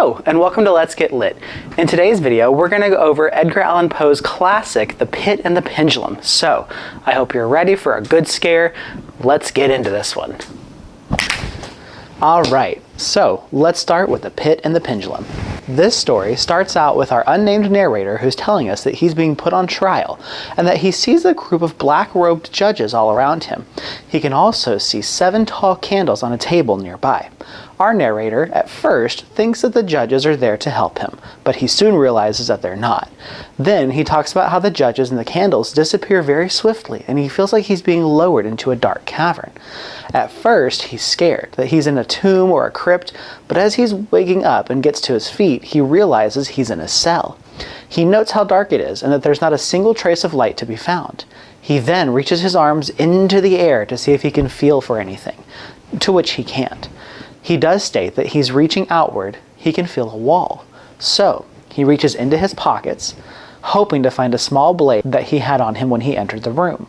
Hello, and welcome to Let's Get Lit. In today's video, we're going to go over Edgar Allan Poe's classic, The Pit and the Pendulum. So, I hope you're ready for a good scare. Let's get into this one. Alright, so let's start with The Pit and the Pendulum. This story starts out with our unnamed narrator who's telling us that he's being put on trial and that he sees a group of black-robed judges all around him. He can also see 7 tall candles on a table nearby. Our narrator, at first, thinks that the judges are there to help him, but he soon realizes that they're not. Then he talks about how the judges and the candles disappear very swiftly, and he feels like he's being lowered into a dark cavern. At first, he's scared that he's in a tomb or a crypt, but as he's waking up and gets to his feet, he realizes he's in a cell. He notes how dark it is and that there's not a single trace of light to be found. He then reaches his arms into the air to see if he can feel for anything, to which he can't. He does state that he's reaching outward, he can feel a wall. So, he reaches into his pockets, hoping to find a small blade that he had on him when he entered the room.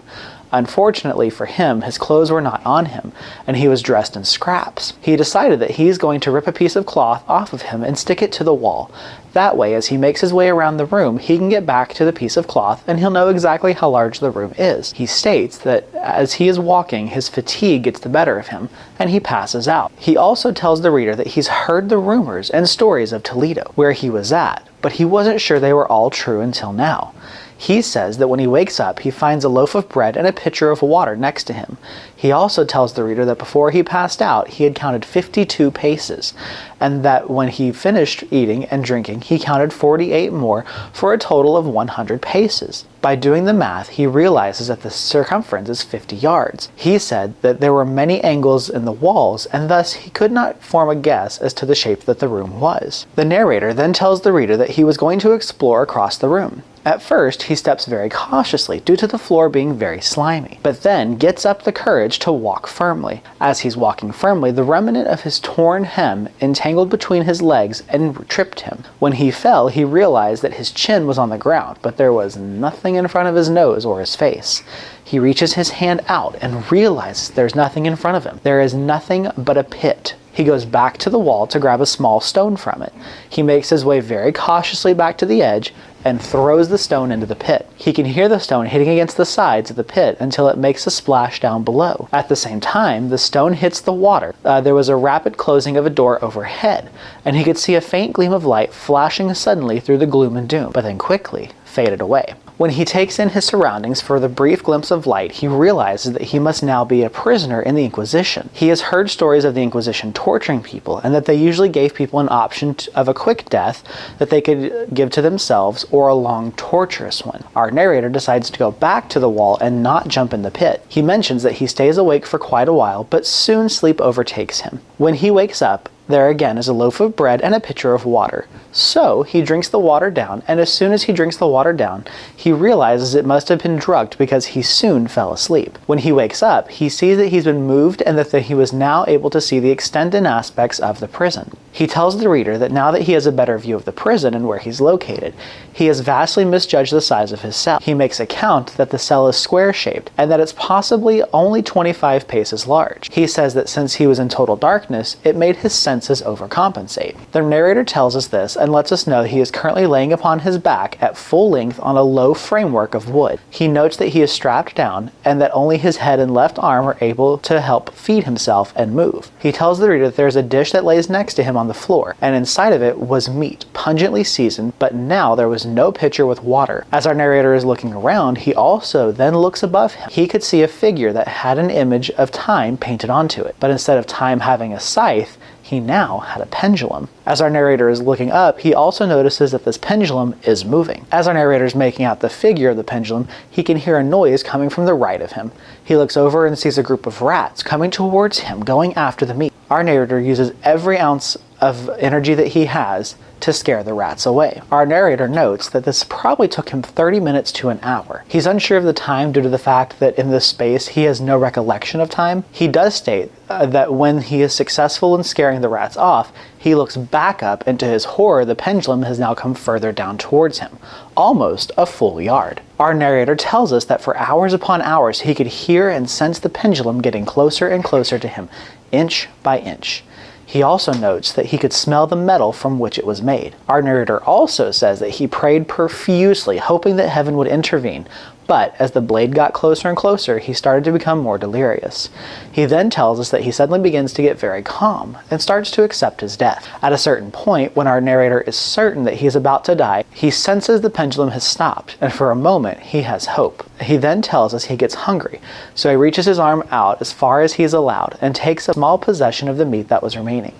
Unfortunately for him, his clothes were not on him, and he was dressed in scraps. He decided that he's going to rip a piece of cloth off of him and stick it to the wall. That way, as he makes his way around the room, he can get back to the piece of cloth and he'll know exactly how large the room is. He states that as he is walking, his fatigue gets the better of him and he passes out. He also tells the reader that he's heard the rumors and stories of Toledo, where he was at, but he wasn't sure they were all true until now. He says that when he wakes up, he finds a loaf of bread and a pitcher of water next to him. He also tells the reader that before he passed out, he had counted 52 paces, and that when he finished eating and drinking, he counted 48 more for a total of 100 paces. By doing the math, he realizes that the circumference is 50 yards. He said that there were many angles in the walls, and thus he could not form a guess as to the shape that the room was. The narrator then tells the reader that he was going to explore across the room. At first, he steps very cautiously due to the floor being very slimy, but then gets up the courage to walk firmly. As he's walking firmly, the remnant of his torn hem entangled between his legs and tripped him. When he fell, he realized that his chin was on the ground, but there was nothing in front of his nose or his face. He reaches his hand out and realizes there's nothing in front of him. There is nothing but a pit. He goes back to the wall to grab a small stone from it. He makes his way very cautiously back to the edge and throws the stone into the pit. He can hear the stone hitting against the sides of the pit until it makes a splash down below. At the same time, the stone hits the water. There was a rapid closing of a door overhead, and he could see a faint gleam of light flashing suddenly through the gloom and doom, but then quickly faded away. When he takes in his surroundings for the brief glimpse of light, he realizes that he must now be a prisoner in the Inquisition. He has heard stories of the Inquisition torturing people, and that they usually gave people an option of a quick death that they could give to themselves or a long, torturous one. Our narrator decides to go back to the wall and not jump in the pit. He mentions that he stays awake for quite a while, but soon sleep overtakes him. When he wakes up, there again is a loaf of bread and a pitcher of water. So he drinks the water down, and as soon as he drinks the water down, he realizes it must have been drugged because he soon fell asleep. When he wakes up, he sees that he's been moved and that he was now able to see the extent and aspects of the prison. He tells the reader that now that he has a better view of the prison and where he's located, he has vastly misjudged the size of his cell. He makes a count that the cell is square-shaped and that it's possibly only 25 paces large. He says that since he was in total darkness, it made his senses overcompensate. The narrator tells us this and lets us know he is currently laying upon his back at full length on a low framework of wood. He notes that he is strapped down and that only his head and left arm are able to help feed himself and move. He tells the reader that there's a dish that lays next to him on the floor, and inside of it was meat, pungently seasoned, but now there was no pitcher with water. As our narrator is looking around, he also then looks above him. He could see a figure that had an image of time painted onto it, but instead of time having a scythe, he now had a pendulum. As our narrator is looking up, he also notices that this pendulum is moving. As our narrator is making out the figure of the pendulum, he can hear a noise coming from the right of him. He looks over and sees a group of rats coming towards him, going after the meat. Our narrator uses every ounce of energy that he has to scare the rats away. Our narrator notes that this probably took him 30 minutes to an hour. He's unsure of the time due to the fact that in this space he has no recollection of time. He does state that when he is successful in scaring the rats off, he looks back up and to his horror the pendulum has now come further down towards him, almost a full yard. Our narrator tells us that for hours upon hours he could hear and sense the pendulum getting closer and closer to him, inch by inch. He also notes that he could smell the metal from which it was made. Our narrator also says that he prayed profusely, hoping that heaven would intervene, but as the blade got closer and closer, he started to become more delirious. He then tells us that he suddenly begins to get very calm and starts to accept his death. At a certain point, when our narrator is certain that he is about to die, he senses the pendulum has stopped, and for a moment, he has hope. He then tells us he gets hungry, so he reaches his arm out as far as he is allowed and takes a small possession of the meat that was remaining.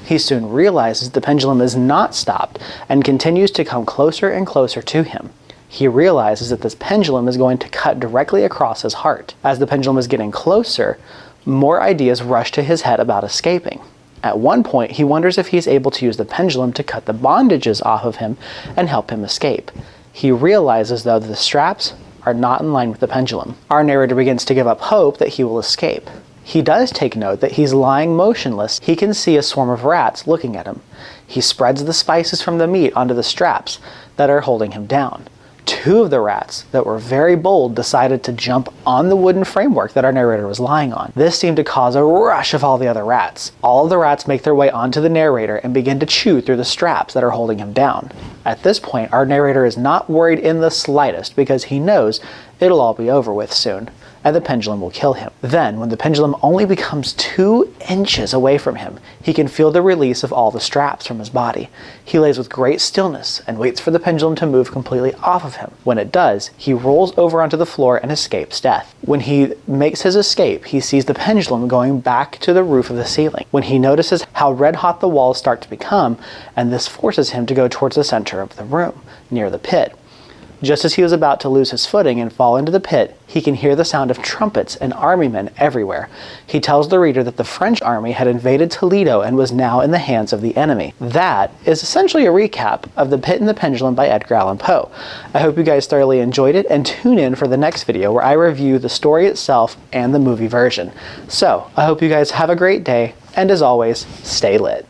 He soon realizes the pendulum is not stopped and continues to come closer and closer to him. He realizes that this pendulum is going to cut directly across his heart. As the pendulum is getting closer, more ideas rush to his head about escaping. At one point, he wonders if he's able to use the pendulum to cut the bondages off of him and help him escape. He realizes, though, that the straps are not in line with the pendulum. Our narrator begins to give up hope that he will escape. He does take note that he's lying motionless. He can see a swarm of rats looking at him. He spreads the spices from the meat onto the straps that are holding him down. Two of the rats that were very bold decided to jump on the wooden framework that our narrator was lying on. This seemed to cause a rush of all the other rats. All of the rats make their way onto the narrator and begin to chew through the straps that are holding him down. At this point, our narrator is not worried in the slightest because he knows it'll all be over with soon, and the pendulum will kill him. Then, when the pendulum only becomes 2 inches away from him, he can feel the release of all the straps from his body. He lays with great stillness and waits for the pendulum to move completely off of him. When it does, he rolls over onto the floor and escapes death. When he makes his escape, he sees the pendulum going back to the roof of the ceiling. When he notices how red hot the walls start to become, and this forces him to go towards the center of the room, near the pit. Just as he was about to lose his footing and fall into the pit, he can hear the sound of trumpets and army men everywhere. He tells the reader that the French army had invaded Toledo and was now in the hands of the enemy. That is essentially a recap of The Pit and the Pendulum by Edgar Allan Poe. I hope you guys thoroughly enjoyed it, and tune in for the next video where I review the story itself and the movie version. So, I hope you guys have a great day, and as always, stay lit.